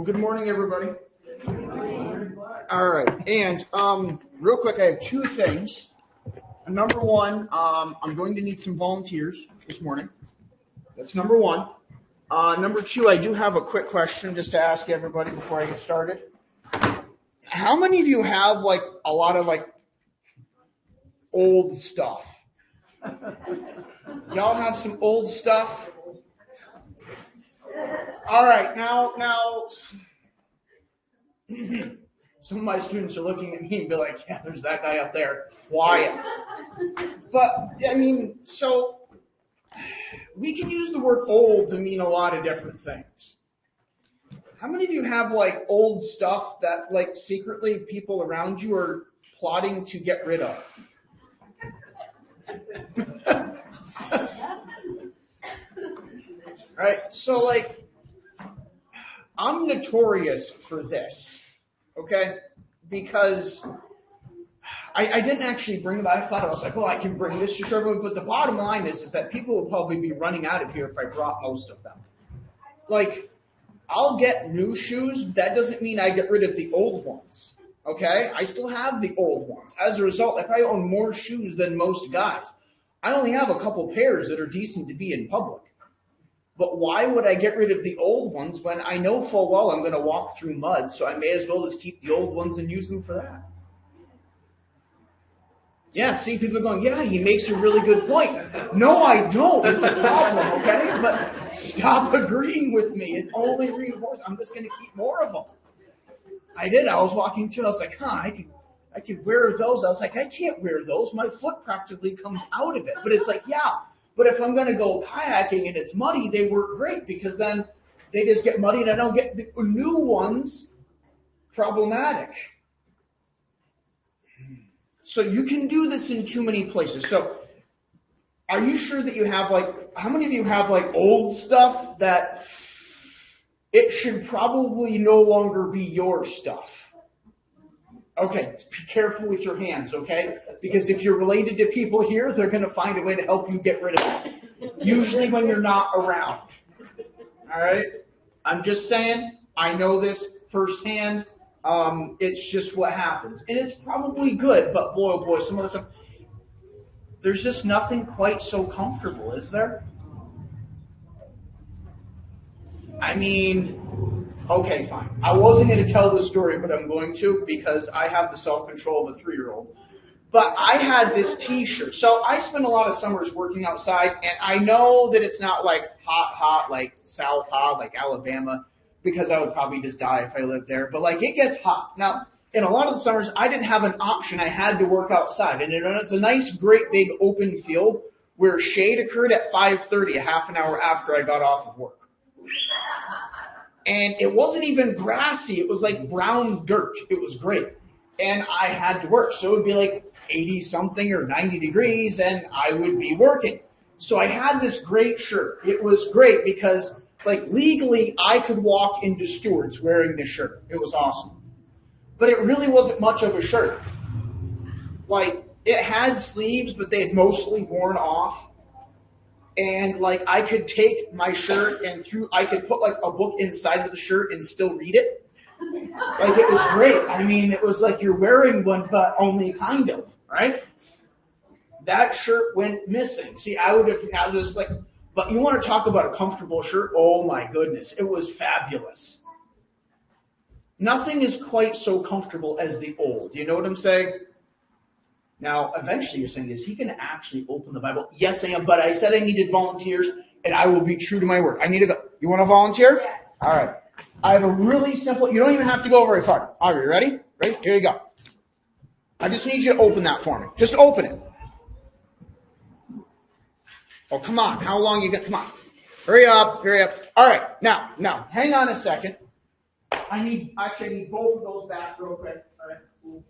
Well, good morning, everybody. All right, and real quick, I have two things. Number one, I'm going to need some volunteers this morning. That's number one. Number two, I do have a quick question just to ask everybody before I get started. How many of you have a lot of old stuff? Y'all have some old stuff? All right, now, some of my students are looking at me and be like, yeah, there's that guy up there, Wyatt. But, so we can use the word old to mean a lot of different things. How many of you have old stuff that secretly people around you are plotting to get rid of? Right? So I'm notorious for this, okay? Because I didn't actually bring it. I thought I was I can bring this to everyone. But the bottom line is that people will probably be running out of here if I brought most of them. I'll get new shoes. That doesn't mean I get rid of the old ones, okay? I still have the old ones. As a result, I probably own more shoes than most guys. I only have a couple pairs that are decent to be in public. But why would I get rid of the old ones when I know full well I'm going to walk through mud, so I may as well just keep the old ones and use them for that? Yeah, see, people are going, yeah, he makes a really good point. No, I don't. It's a problem, okay? But stop agreeing with me. It only reinforces. I'm just going to keep more of them. I did. I was walking through. I was like, I could wear those. I was like, I can't wear those. My foot practically comes out of it. But it's yeah. But if I'm going to go kayaking and it's muddy, they work great because then they just get muddy and I don't get the new ones problematic. So you can do this in too many places. So are you sure that you have how many of you have old stuff that it should probably no longer be your stuff? Okay, be careful with your hands, okay? Because if you're related to people here, they're going to find a way to help you get rid of it. Usually when you're not around. All right? I'm just saying, I know this firsthand. It's just what happens. And it's probably good, but boy, oh boy, some of the stuff, there's just nothing quite so comfortable, is there? Okay, fine. I wasn't going to tell this story, but I'm going to because I have the self-control of a 3-year-old. But I had this T-shirt. So I spend a lot of summers working outside, and I know that it's not hot, South hot, Alabama, because I would probably just die if I lived there. But it gets hot. Now, in a lot of the summers, I didn't have an option. I had to work outside. And it's a nice, great, big open field where shade occurred at 5:30, a half an hour after I got off of work. And it wasn't even grassy. It was brown dirt. It was great. And I had to work. So it would be 80-something or 90 degrees, and I would be working. So I had this great shirt. It was great because, legally, I could walk into Stewart's wearing this shirt. It was awesome. But it really wasn't much of a shirt. It had sleeves, but they had mostly worn off. And I could take my shirt and I could put a book inside of the shirt and still read it. It was great. It was you're wearing one, but only kind of, right? That shirt went missing. See, I would have had this but you want to talk about a comfortable shirt? Oh my goodness, it was fabulous. Nothing is quite so comfortable as the old. You know what I'm saying? Now, eventually you're saying, is he going to actually open the Bible? Yes, I am, but I said I needed volunteers, and I will be true to my word. I need to go. You want to volunteer? Yes. All right. I have a really simple, you don't even have to go very far. Are you ready? Ready? Here you go. I just need you to open that for me. Just open it. Oh, come on. How long you got? Come on. Hurry up. Hurry up. All right. Now, hang on a second. I need both of those back real quick. All right. Cool.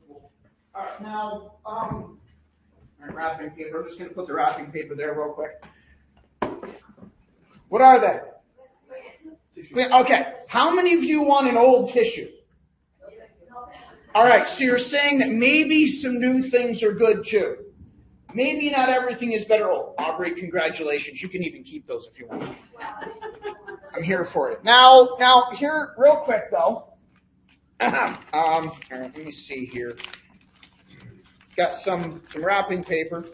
All right, now, all right, wrapping paper. I'm just going to put the wrapping paper there real quick. What are they? Tissue. Okay, how many of you want an old tissue? All right, so you're saying that maybe some new things are good too. Maybe not everything is better old. Aubrey, congratulations. You can even keep those if you want. I'm here for it. Now, here, real quick though. All right, let me see here. Got some wrapping paper.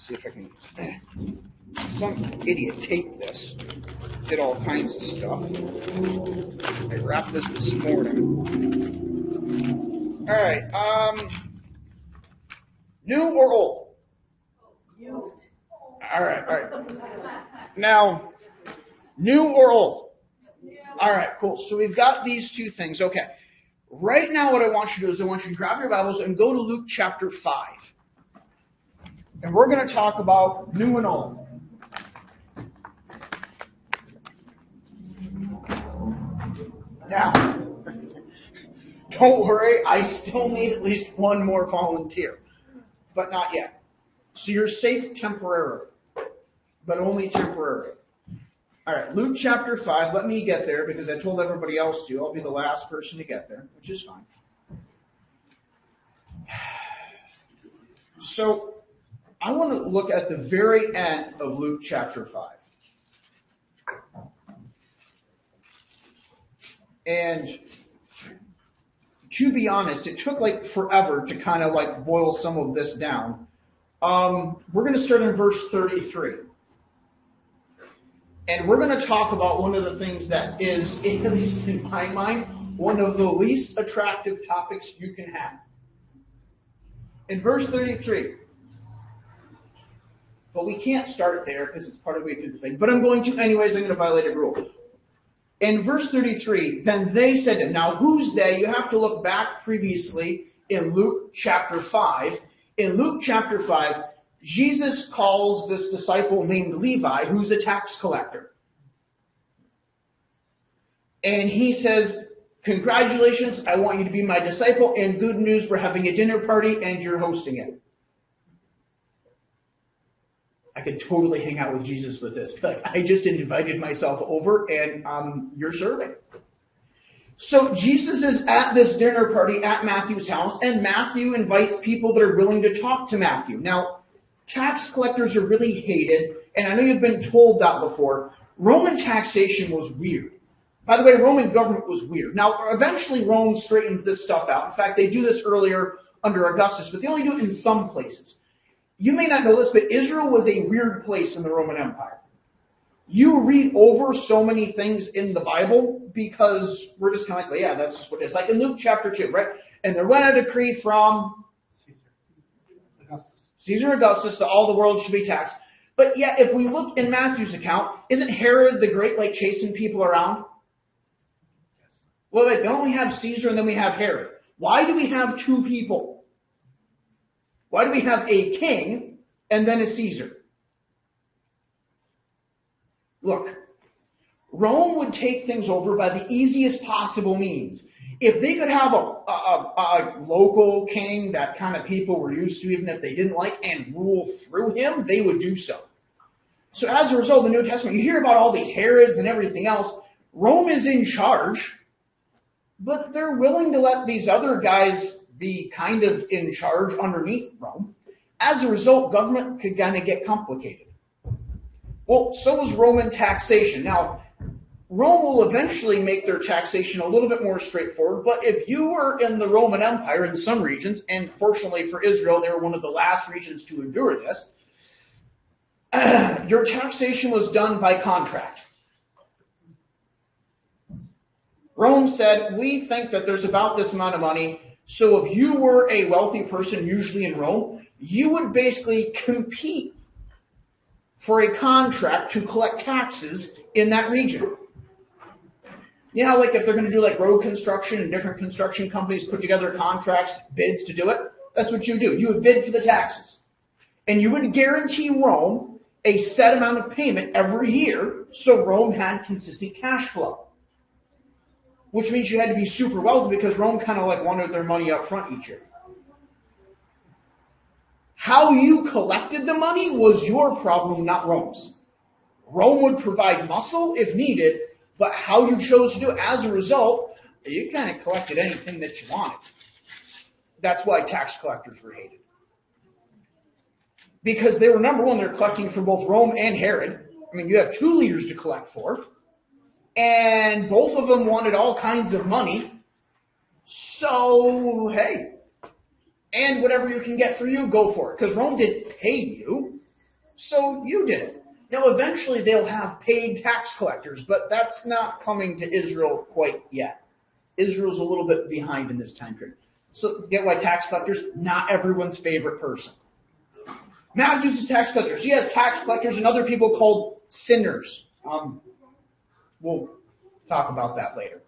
See if I can. Some idiot taped this. Did all kinds of stuff. I wrapped this morning. All right. New or old? Used. All right. Now, new or old? All right, cool. So we've got these two things. Okay. Right now what I want you to do is I want you to grab your Bibles and go to Luke chapter 5. And we're going to talk about new and old. Now, don't worry, I still need at least one more volunteer. But not yet. So you're safe temporarily. But only temporarily. All right, Luke chapter 5. Let me get there because I told everybody else to. I'll be the last person to get there, which is fine. So, I want to look at the very end of Luke chapter 5. And to be honest, it took like forever to kind of like boil some of this down. We're going to start in verse 33. And we're going to talk about one of the things that is, at least in my mind, one of the least attractive topics you can have. In verse 33. But we can't start there because it's part of the way through the thing. But I'm going to anyways. I'm going to violate a rule. In verse 33, then they said to him. Now, who's they? You have to look back previously in Luke chapter 5. In Luke chapter 5, Jesus calls this disciple named Levi, who's a tax collector. And he says, congratulations, I want you to be my disciple, and good news, we're having a dinner party and you're hosting it. I could totally hang out with Jesus with this. But I just invited myself over and you're serving. So Jesus is at this dinner party at Matthew's house, and Matthew invites people that are willing to talk to Matthew. Now, tax collectors are really hated, and I know you've been told that before. Roman taxation was weird. By the way, Roman government was weird. Now, eventually Rome straightens this stuff out. In fact, they do this earlier under Augustus, but they only do it in some places. You may not know this, but Israel was a weird place in the Roman Empire. You read over so many things in the Bible because we're just kind of like, well, yeah, that's just what it is. Like in Luke chapter 2, right? And there went a decree from Caesar Augustus that all the world should be taxed. But yet, if we look in Matthew's account, isn't Herod the Great like chasing people around? Well, wait, don't we have Caesar and then we have Herod? Why do we have two people? Why do we have a king and then a Caesar? Look, Rome would take things over by the easiest possible means. If they could have a local king that kind of people were used to, even if they didn't like, and rule through him, they would do so. So as a result of the New Testament, you hear about all these Herods and everything else. Rome is in charge, but they're willing to let these other guys be kind of in charge underneath Rome. As a result, government could kind of get complicated. Well, so was Roman taxation. Now, Rome will eventually make their taxation a little bit more straightforward, but if you were in the Roman Empire in some regions, and fortunately for Israel, they were one of the last regions to endure this, your taxation was done by contract. Rome said, we think that there's about this amount of money, so if you were a wealthy person, usually in Rome, you would basically compete for a contract to collect taxes in that region. You know, like if they're going to do like road construction and different construction companies put together contracts, bids to do it, that's what you do. You would bid for the taxes. And you would guarantee Rome a set amount of payment every year so Rome had consistent cash flow. Which means you had to be super wealthy because Rome kind of like wanted their money up front each year. How you collected the money was your problem, not Rome's. Rome would provide muscle if needed, but how you chose to do it as a result, you kind of collected anything that you wanted. That's why tax collectors were hated. Because they were, number one, they're collecting from both Rome and Herod. I mean, you have two leaders to collect for, and both of them wanted all kinds of money. So, hey, and whatever you can get for you, go for it. Because Rome didn't pay you, so you did it. Now, eventually they'll have paid tax collectors, but that's not coming to Israel quite yet. Israel's a little bit behind in this time period. So, get why tax collectors? Not everyone's favorite person. Matthew's a tax collector. He has tax collectors and other people called sinners. We'll talk about that later.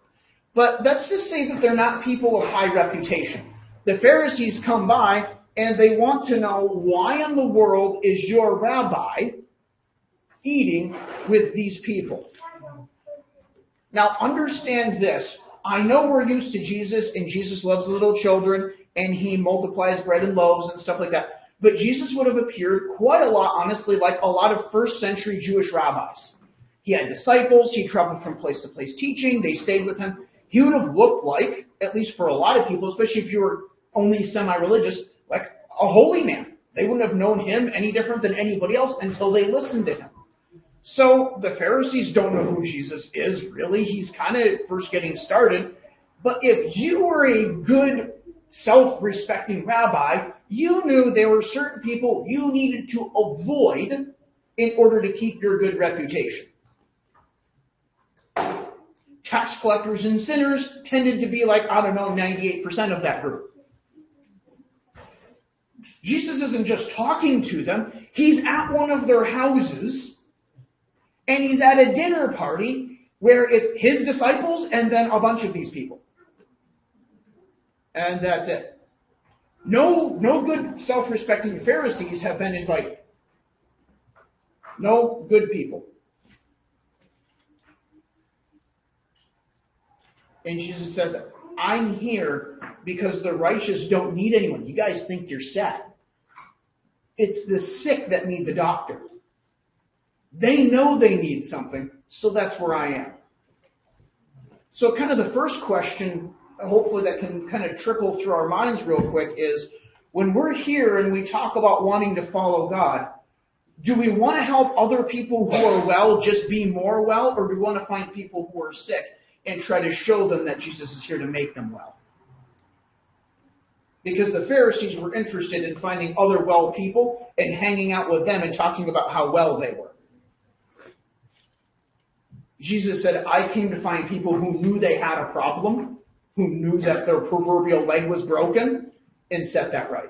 But let's just say that they're not people of high reputation. The Pharisees come by and they want to know, why in the world is your rabbi eating with these people? Now understand this. I know we're used to Jesus, and Jesus loves little children, and he multiplies bread and loaves and stuff like that. But Jesus would have appeared quite a lot, honestly, like a lot of first century Jewish rabbis. He had disciples. He traveled from place to place teaching. They stayed with him. He would have looked like, at least for a lot of people, especially if you were only semi-religious, like a holy man. They wouldn't have known him any different than anybody else until they listened to him. So the Pharisees don't know who Jesus is, really. He's kind of first getting started. But if you were a good, self-respecting rabbi, you knew there were certain people you needed to avoid in order to keep your good reputation. Tax collectors and sinners tended to be like, 98% of that group. Jesus isn't just talking to them. He's at one of their houses, and he's at a dinner party where it's his disciples and then a bunch of these people. And that's it. No good self-respecting Pharisees have been invited. No good people. And Jesus says, I'm here because the righteous don't need anyone. You guys think you're set. It's the sick that need the doctor. They know they need something, so that's where I am. So kind of the first question, hopefully that can kind of trickle through our minds real quick, is when we're here and we talk about wanting to follow God, do we want to help other people who are well just be more well, or do we want to find people who are sick and try to show them that Jesus is here to make them well? Because the Pharisees were interested in finding other well people and hanging out with them and talking about how well they were. Jesus said, I came to find people who knew they had a problem, who knew that their proverbial leg was broken, and set that right.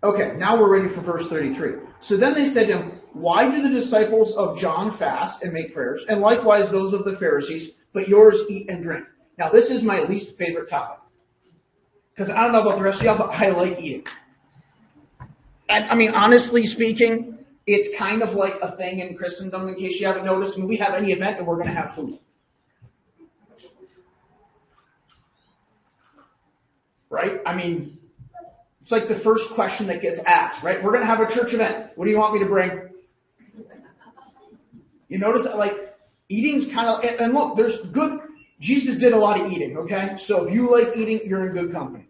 Okay, now we're ready for verse 33. So then they said to him, why do the disciples of John fast and make prayers, and likewise those of the Pharisees, but yours eat and drink? Now this is my least favorite topic. Because I don't know about the rest of y'all, but I like eating. And, I mean, honestly speaking, it's kind of like a thing in Christendom, in case you haven't noticed. When we have any event, and we're going to have food. Right? I mean, it's like the first question that gets asked, right? We're going to have a church event. What do you want me to bring? You notice that, like, eating's kind of, and look, there's good, Jesus did a lot of eating, okay? So if you like eating, you're in good company.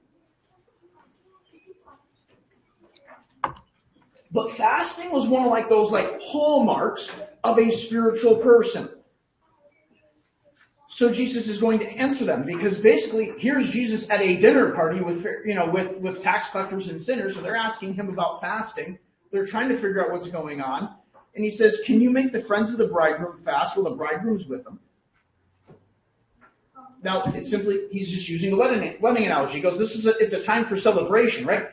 But fasting was one of like those like hallmarks of a spiritual person. So Jesus is going to answer them, because basically here's Jesus at a dinner party with tax collectors and sinners, and they're asking him about fasting. They're trying to figure out what's going on. And he says, can you make the friends of the bridegroom fast while the bridegroom's with them? Now, it's simply, he's just using a wedding analogy. He goes, it's a time for celebration, right?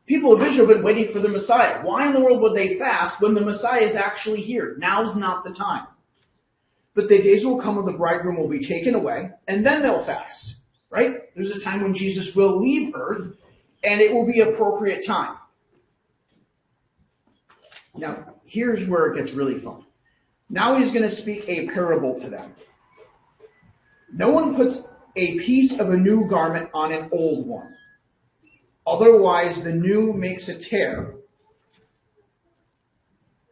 People of Israel have been waiting for the Messiah. Why in the world would they fast when the Messiah is actually here? Now's not the time. But the days will come when the bridegroom will be taken away, and then they'll fast, right? There's a time when Jesus will leave earth, and it will be appropriate time. Now, here's where it gets really fun. Now he's going to speak a parable to them. No one puts a piece of a new garment on an old one. Otherwise, the new makes a tear,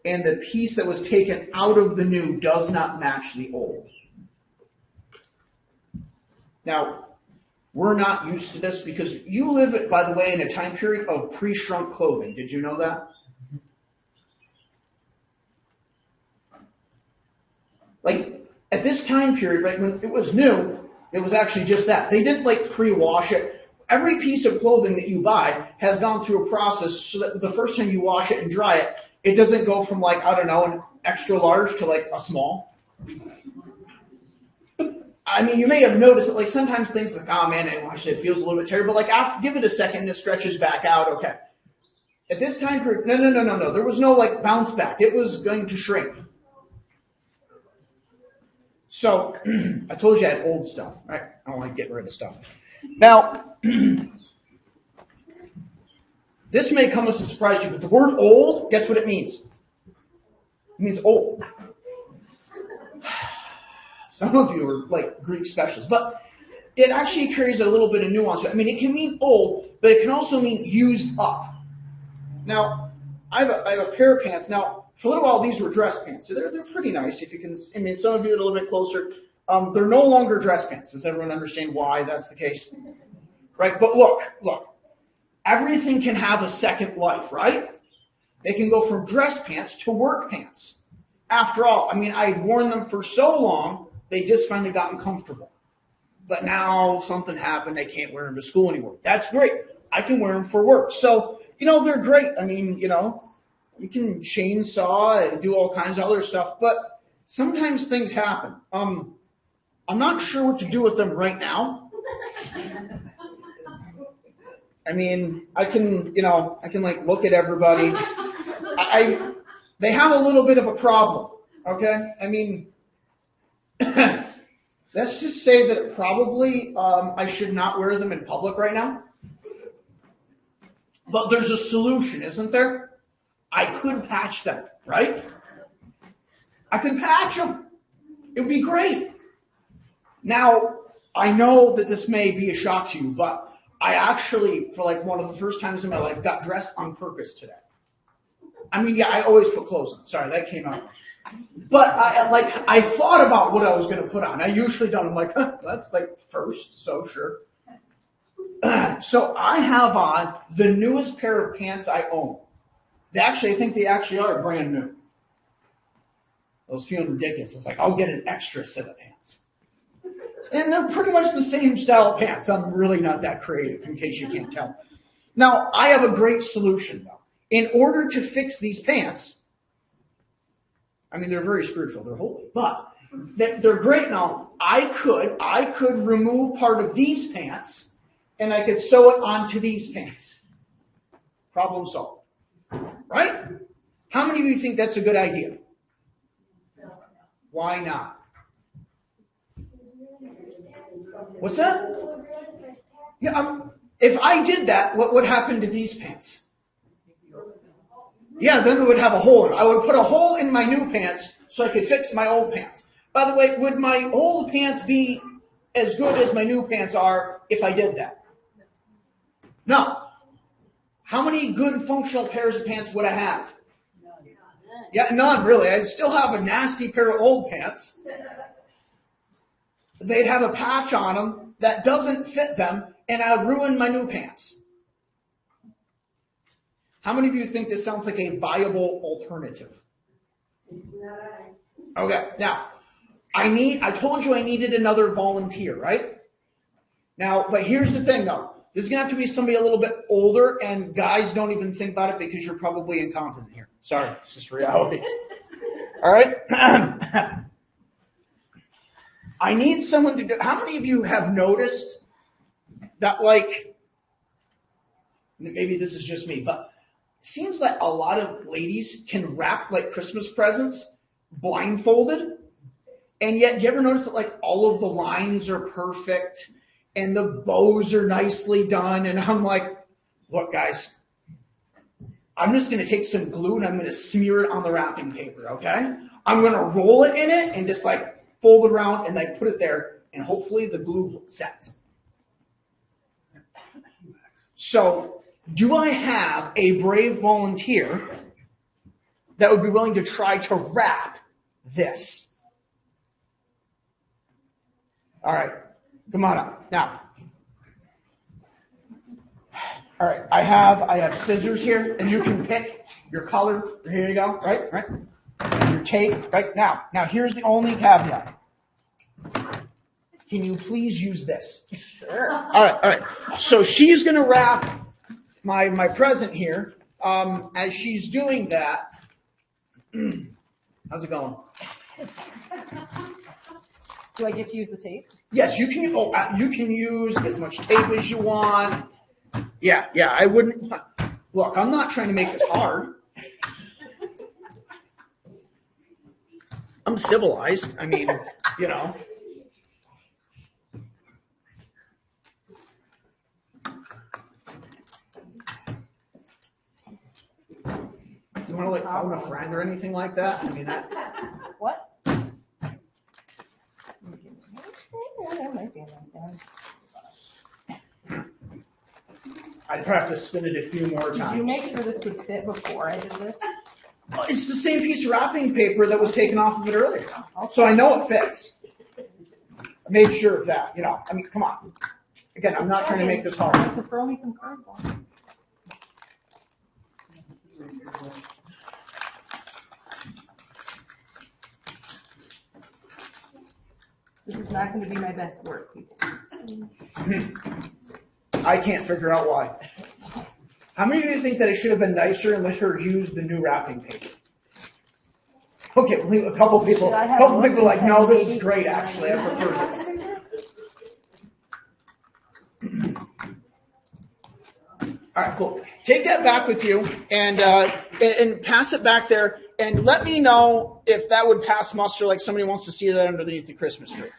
and the piece that was taken out of the new does not match the old. Now, we're not used to this because you live, by the way, in a time period of pre-shrunk clothing. Did you know that? at this time period, right, when it was new, it was actually just that. They didn't like pre-wash it. Every piece of clothing that you buy has gone through a process so that the first time you wash it and dry it, it doesn't go from like, I don't know, an extra large to like a small. I mean, you may have noticed that like sometimes things like, oh man, I washed it, it feels a little bit terrible. But like after, give it a second and it stretches back out, okay. At this time period, no. There was no like bounce back. It was going to shrink. So, I told you I had old stuff, right? I don't like getting rid of stuff. Now, this may come as a surprise to you, but the word old, guess what it means? It means old. Some of you are like Greek specialists, but it actually carries a little bit of nuance. I mean, it can mean old, but it can also mean used up. Now, I have a pair of pants. Now, for a little while, these were dress pants. So they're pretty nice. If you can, I mean, some of you are a little bit closer. They're no longer dress pants. Does everyone understand why that's the case? Right? But look. Everything can have a second life, right? They can go from dress pants to work pants. After all, I mean, I'd worn them for so long, they just finally gotten comfortable. But now something happened. I can't wear them to school anymore. That's great. I can wear them for work. So, they're great. I mean, you can chainsaw and do all kinds of other stuff, but sometimes things happen. I'm not sure what to do with them right now. I mean, I can like look at everybody. They have a little bit of a problem, okay? I mean, let's just say that probably I should not wear them in public right now. But there's a solution, isn't there? I could patch them, right? I could patch them. It would be great. Now, I know that this may be a shock to you, but I actually, for like one of the first times in my life, got dressed on purpose today. I mean, yeah, I always put clothes on. Sorry, that came out. But I thought about what I was going to put on. I usually don't. I'm like, that's like first, so sure. So I have on the newest pair of pants I own. I think they actually are brand new. I was feeling ridiculous. It's like, I'll get an extra set of pants. And they're pretty much the same style of pants. I'm really not that creative, in case you can't tell. Now, I have a great solution, though. In order to fix these pants, I mean, they're very spiritual. They're holy. But they're great now. I could remove part of these pants, and I could sew it onto these pants. Problem solved. Right? How many of you think that's a good idea? Why not? What's that? Yeah, if I did that, what would happen to these pants? Yeah, then it would have a hole in it. I would put a hole in my new pants so I could fix my old pants. By the way, would my old pants be as good as my new pants are if I did that? No. How many good functional pairs of pants would I have? Yeah, none really. I'd still have a nasty pair of old pants. They'd have a patch on them that doesn't fit them, and I'd ruin my new pants. How many of you think this sounds like a viable alternative? Okay, now, I told you I needed another volunteer, right? Now, but here's the thing though. This is going to have to be somebody a little bit older, and guys, don't even think about it because you're probably incompetent here. Sorry, it's just reality. All right? I need someone to do... How many of you have noticed that, like... Maybe this is just me, but it seems like a lot of ladies can wrap, like, Christmas presents blindfolded, and yet, do you ever notice that, like, all of the lines are perfect, and the bows are nicely done, and I'm like, look, guys, I'm just going to take some glue and I'm going to smear it on the wrapping paper, okay? I'm going to roll it in it and just like fold it around and like put it there, and hopefully the glue sets. So, do I have a brave volunteer that would be willing to try to wrap this? All right. Come on up. Now, all right, I have scissors here, and you can pick your color. Here you go, right? Your tape, right? Now, here's the only caveat. can you please use this? Sure. All right. So she's going to wrap my present here. As she's doing that, how's it going? Do I get to use the tape? Yes, you can. You can use as much tape as you want. Yeah. I wouldn't. Look, I'm not trying to make this hard. I'm civilized. I mean, you know. You want to like phone a friend or anything like that? I mean that. What? I'd have to spin it a few more times. Did you make sure this would fit before I did this? Well, it's the same piece of wrapping paper that was taken off of it earlier. So I know it fits. I made sure of that. You know, I mean, come on. Again, I'm not trying to make this hard. So throw me some curveballs. This is not going to be my best work, people. I can't figure out why. How many of you think that I should have been nicer and let her use the new wrapping paper? Okay, a couple people are like, no, this is great, actually. I prefer this. All right, cool. Take that back with you and pass it back there. And let me know if that would pass muster, like somebody wants to see that underneath the Christmas tree.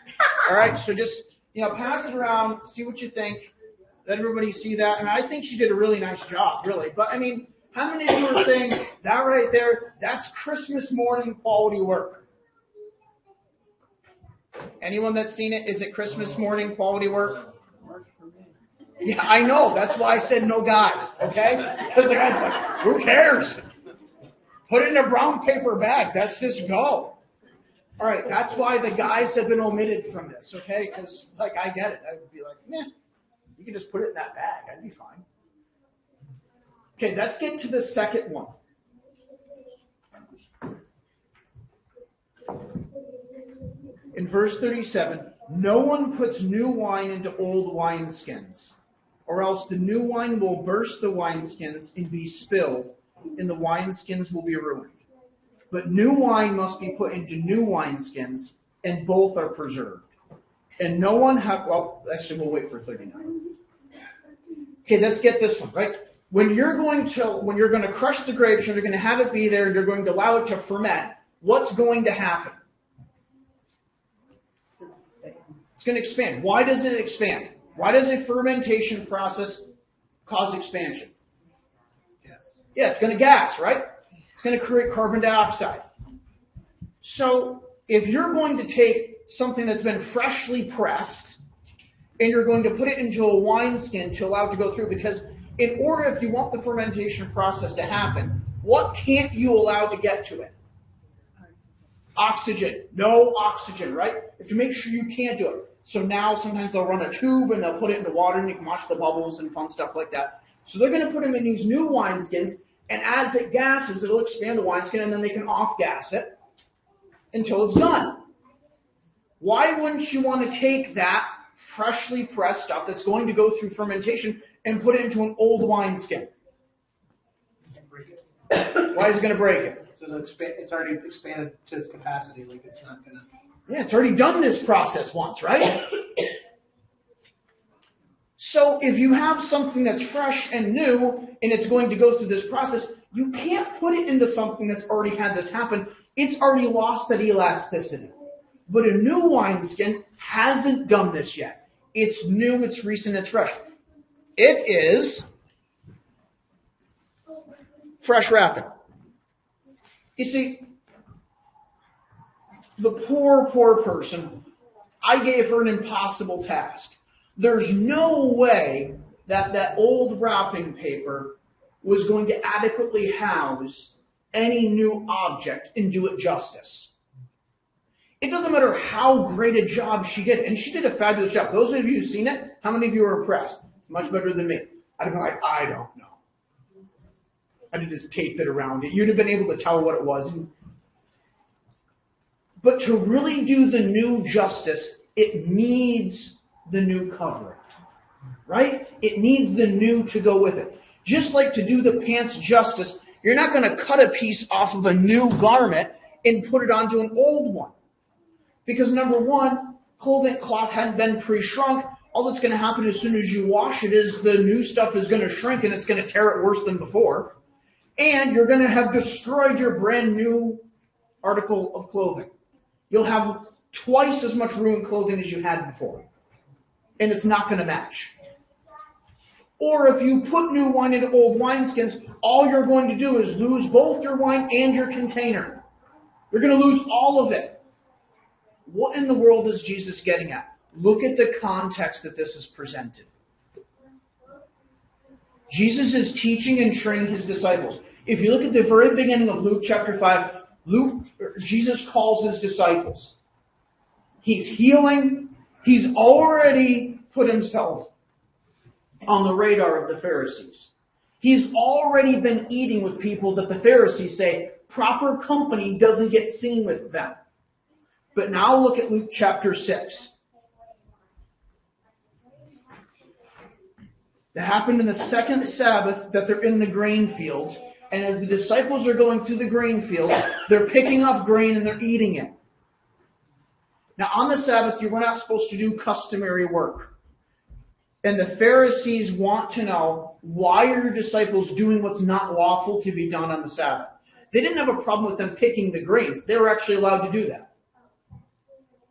All right, so just, pass it around, see what you think. Let everybody see that. And I think she did a really nice job, really. But, I mean, how many of you are saying, that right there, that's Christmas morning quality work? Anyone that's seen it, is it Christmas morning quality work? Yeah, I know. That's why I said no guys, okay? Because the guy's like, who cares? Put it in a brown paper bag. Let's just go. All right, that's why the guys have been omitted from this, okay? Because, I get it. I would be like, meh, you can just put it in that bag. That'd be fine. Okay, let's get to the second one. In verse 37, no one puts new wine into old wineskins, or else the new wine will burst the wineskins and be spilled, and the wineskins will be ruined. But new wine must be put into new wineskins, and both are preserved. And no one actually we'll wait for 39. Okay, let's get this one, right? When you're going to crush the grapes, you're going to have it be there, you're going to allow it to ferment, what's going to happen? It's going to expand. Why does it expand? Why does a fermentation process cause expansion? Yeah, it's going to gas, right? It's going to create carbon dioxide. So if you're going to take something that's been freshly pressed and you're going to put it into a wineskin to allow it to go through, because in order, if you want the fermentation process to happen, what can't you allow to get to it? Oxygen. No oxygen, right? You have to make sure you can't do it. So now sometimes they'll run a tube and they'll put it into water and you can watch the bubbles and fun stuff like that. So they're going to put them in these new wineskins, and as it gases, it'll expand the wineskin, and then they can off-gas it until it's done. Why wouldn't you want to take that freshly pressed stuff that's going to go through fermentation and put it into an old wineskin? Why is it going to break it? So it's already expanded to its capacity. It's not going to... Yeah, it's already done this process once, right? So if you have something that's fresh and new and it's going to go through this process, you can't put it into something that's already had this happen. It's already lost that elasticity. But a new wineskin hasn't done this yet. It's new, it's recent, it's fresh. It is fresh wrapping. You see, the poor person, I gave her an impossible task. There's no way that old wrapping paper was going to adequately house any new object and do it justice. It doesn't matter how great a job she did, and she did a fabulous job. Those of you who've seen it, how many of you are impressed? It's much better than me. I'd have been like, I don't know. I'd have just taped it around it. You'd have been able to tell what it was. But to really do the new justice, it needs the new covering. Right? It needs the new to go with it. Just like to do the pants justice, you're not going to cut a piece off of a new garment and put it onto an old one. Because number one, clothing cloth hadn't been pre-shrunk. All that's going to happen as soon as you wash it is the new stuff is going to shrink and it's going to tear it worse than before. And you're going to have destroyed your brand new article of clothing. You'll have twice as much ruined clothing as you had before. And it's not going to match. Or if you put new wine into old wineskins, all you're going to do is lose both your wine and your container. You're going to lose all of it. What in the world is Jesus getting at? Look at the context that this is presented. Jesus is teaching and training his disciples. If you look at the very beginning of Luke chapter 5, Jesus calls his disciples. He's healing. He's already put himself on the radar of the Pharisees. He's already been eating with people that the Pharisees say proper company doesn't get seen with them. But now look at Luke chapter 6. That happened in the second Sabbath that they're in the grain fields. And as the disciples are going through the grain fields, they're picking up grain and they're eating it. Now on the Sabbath, you were not supposed to do customary work. And the Pharisees want to know, why are your disciples doing what's not lawful to be done on the Sabbath? They didn't have a problem with them picking the grains. They were actually allowed to do that.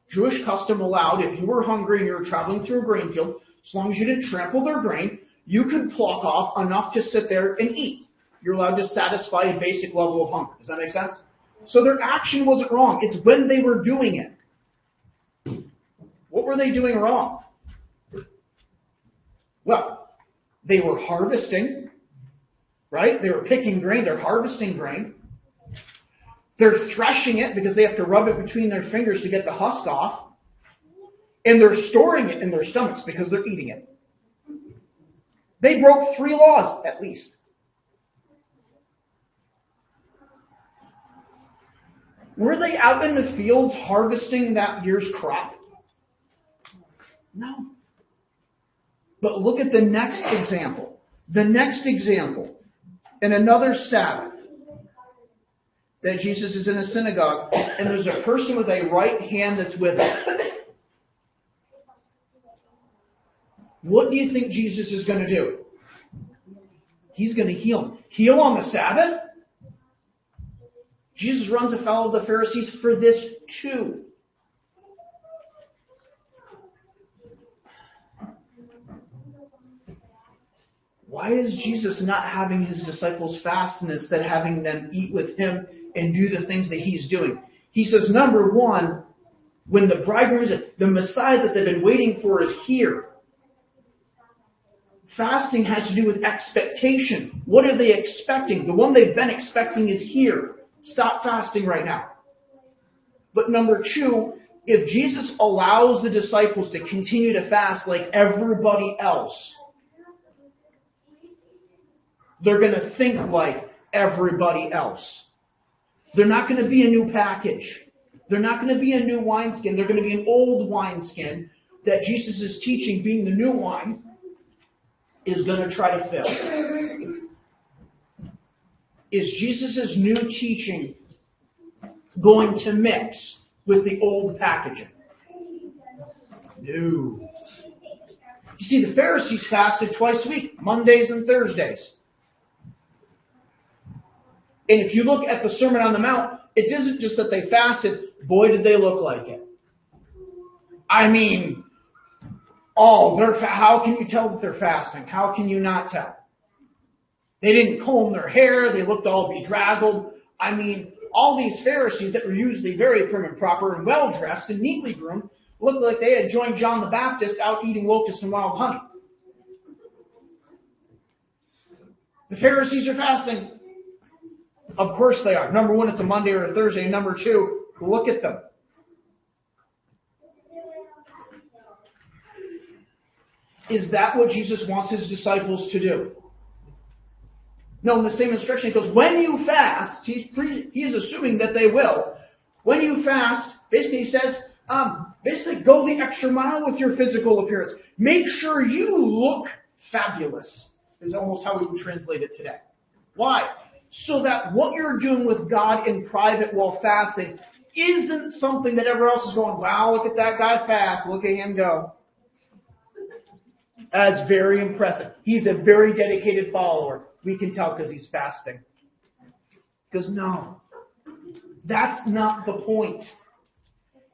Jewish custom allowed, if you were hungry and you were traveling through a grain field, as long as you didn't trample their grain, you could pluck off enough to sit there and eat. You're allowed to satisfy a basic level of hunger. Does that make sense? So their action wasn't wrong. It's when they were doing it. What were they doing wrong? Well, they were harvesting, right? They were picking grain. They're harvesting grain. They're threshing it because they have to rub it between their fingers to get the husk off. And they're storing it in their stomachs because they're eating it. They broke 3 laws, at least. Were they out in the fields harvesting that year's crop? No. But look at the next example. The next example. In another Sabbath, that Jesus is in a synagogue, and there's a person with a right hand that's with him. What do you think Jesus is going to do? He's going to heal him. Heal on the Sabbath? Jesus runs afoul of the Pharisees for this too. Why is Jesus not having his disciples fast and instead having them eat with him and do the things that he's doing? He says, number one, when the bridegroom is the Messiah that they've been waiting for is here. Fasting has to do with expectation. What are they expecting? The one they've been expecting is here. Stop fasting right now. But number two, if Jesus allows the disciples to continue to fast like everybody else, they're going to think like everybody else. They're not going to be a new package. They're not going to be a new wineskin. They're going to be an old wineskin that Jesus is teaching, being the new wine, is going to try to fill. Is Jesus' new teaching going to mix with the old packaging? No. You see, the Pharisees fasted twice a week, Mondays and Thursdays. And if you look at the Sermon on the Mount, it isn't just that they fasted. Boy, did they look like it. I mean, how can you tell that they're fasting? How can you not tell? They didn't comb their hair. They looked all bedraggled. I mean, all these Pharisees that were usually very prim and proper and well-dressed and neatly groomed looked like they had joined John the Baptist out eating locusts and wild honey. The Pharisees are fasting. Of course they are. Number one, it's a Monday or a Thursday. And number two, look at them. Is that what Jesus wants his disciples to do? No, in the same instruction, it goes, when you fast, he's assuming that they will. When you fast, basically he says, Basically, go the extra mile with your physical appearance. Make sure you look fabulous, is almost how we would translate it today. Why? So that what you're doing with God in private while fasting isn't something that everyone else is going, wow, look at that guy fast, look at him go. That's very impressive. He's a very dedicated follower. We can tell because he's fasting. Because no, that's not the point.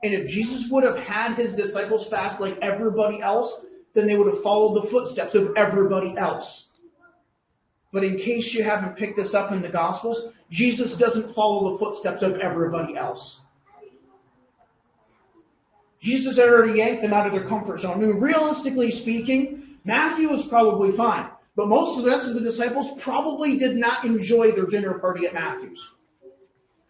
And if Jesus would have had his disciples fast like everybody else, then they would have followed the footsteps of everybody else. But in case you haven't picked this up in the Gospels, Jesus doesn't follow the footsteps of everybody else. Jesus had already yanked them out of their comfort zone. I mean, realistically speaking, Matthew was probably fine. But most of the rest of the disciples probably did not enjoy their dinner party at Matthew's.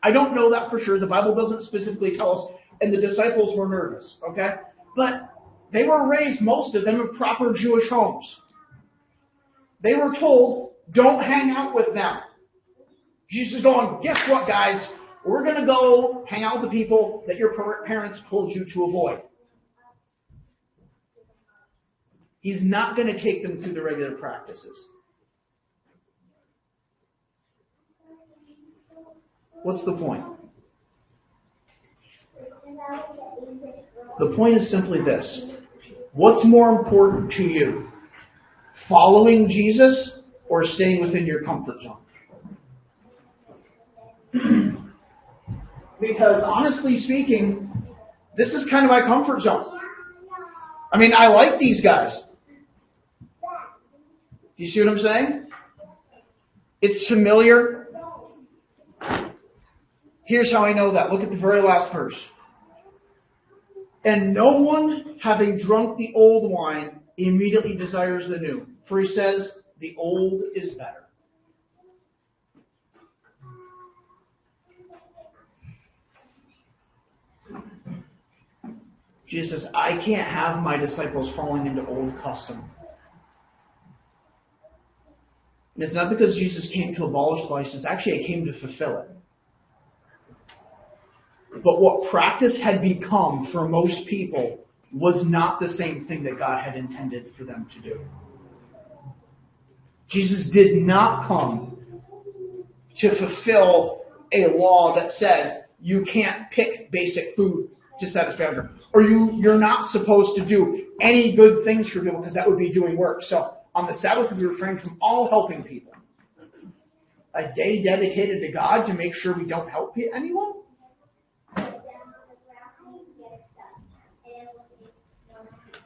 I don't know that for sure. The Bible doesn't specifically tell us. And the disciples were nervous, okay? But they were raised, most of them, in proper Jewish homes. They were told, don't hang out with them. Jesus is going, guess what, guys? We're going to go hang out with the people that your parents told you to avoid. He's not going to take them through the regular practices. What's the point? The point is simply this. What's more important to you? Following Jesus or staying within your comfort zone? Because honestly speaking, this is kind of my comfort zone. I mean, I like these guys. Do you see what I'm saying? It's familiar. Here's how I know that. Look at the very last verse. And no one, having drunk the old wine, immediately desires the new. For he says, the old is better. Jesus says, I can't have my disciples falling into old custom. And it's not because Jesus came to abolish license. Actually, I came to fulfill it. But what practice had become for most people was not the same thing that God had intended for them to do. Jesus did not come to fulfill a law that said you can't pick basic food to satisfy hunger. Or you're not supposed to do any good things for people because that would be doing work. So on the Sabbath, we refrain from all helping people. A day dedicated to God to make sure we don't help anyone?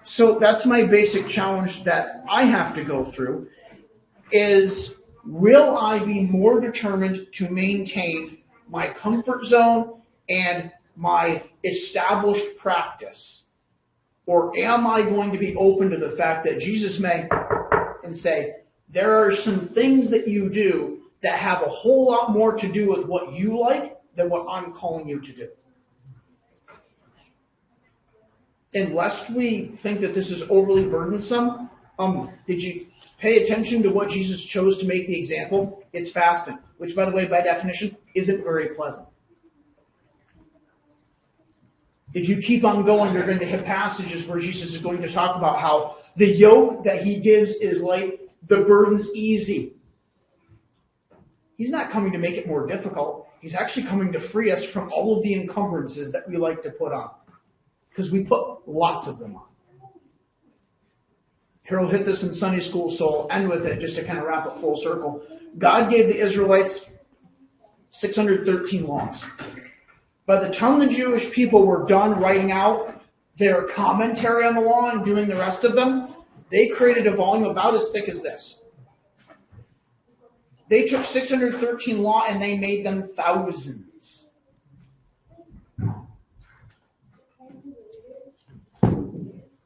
So that's my basic challenge that I have to go through is, will I be more determined to maintain my comfort zone and my established practice? Or am I going to be open to the fact that Jesus may and say, there are some things that you do that have a whole lot more to do with what you like than what I'm calling you to do? And lest we think that this is overly burdensome, did you pay attention to what Jesus chose to make the example? It's fasting, which, by the way, by definition, isn't very pleasant. If you keep on going, you're going to hit passages where Jesus is going to talk about how the yoke that he gives is light, the burden's easy. He's not coming to make it more difficult. He's actually coming to free us from all of the encumbrances that we like to put on. Because we put lots of them on. Harold hit this in Sunday school, so I'll end with it just to kind of wrap it full circle. God gave the Israelites 613 laws. By the time the Jewish people were done writing out their commentary on the law and doing the rest of them, they created a volume about as thick as this. They took 613 law and they made them thousands.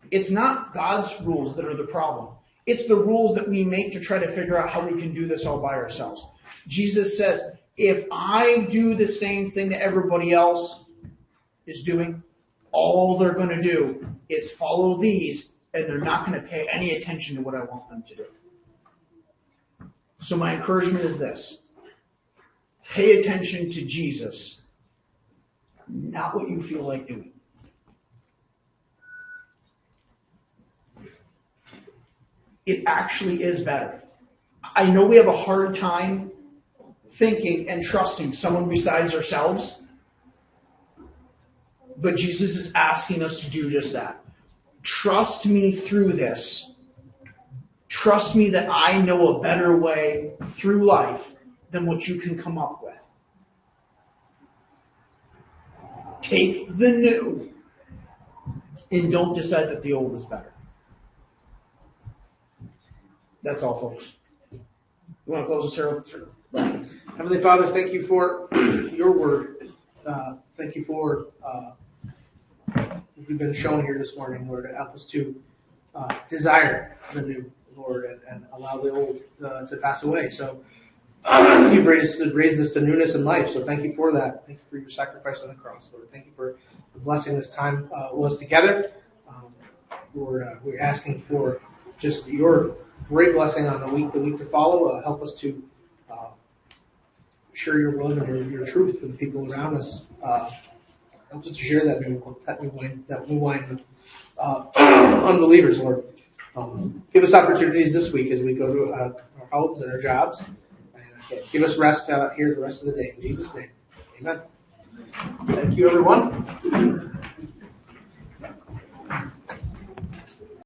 It's not God's rules that are the problem. It's the rules that we make to try to figure out how we can do this all by ourselves. Jesus says, if I do the same thing that everybody else is doing, all they're going to do is follow these, and they're not going to pay any attention to what I want them to do. So my encouragement is this. Pay attention to Jesus, not what you feel like doing. it actually is better. I know we have a hard time thinking and trusting someone besides ourselves, but Jesus is asking us to do just that. Trust me through this. Trust me that I know a better way through life than what you can come up with. Take the new and don't decide that the old is better. That's all, folks. You want to close this here? Sure. Heavenly Father, thank you for your word. Thank you for what we've been shown here this morning, Lord, to help us to desire the new, Lord, and allow the old to pass away. So you've raised us to newness in life. So thank you for that. Thank you for your sacrifice on the cross, Lord. Thank you for blessing this time with us together. Lord, we're asking for just your great blessing on the week to follow. Help us to share your will and your truth with the people around us. Help us to share that new wine with unbelievers, Lord. Give us opportunities this week as we go to our homes and our jobs. And give us rest here the rest of the day. In Jesus' name, amen. Thank you, everyone.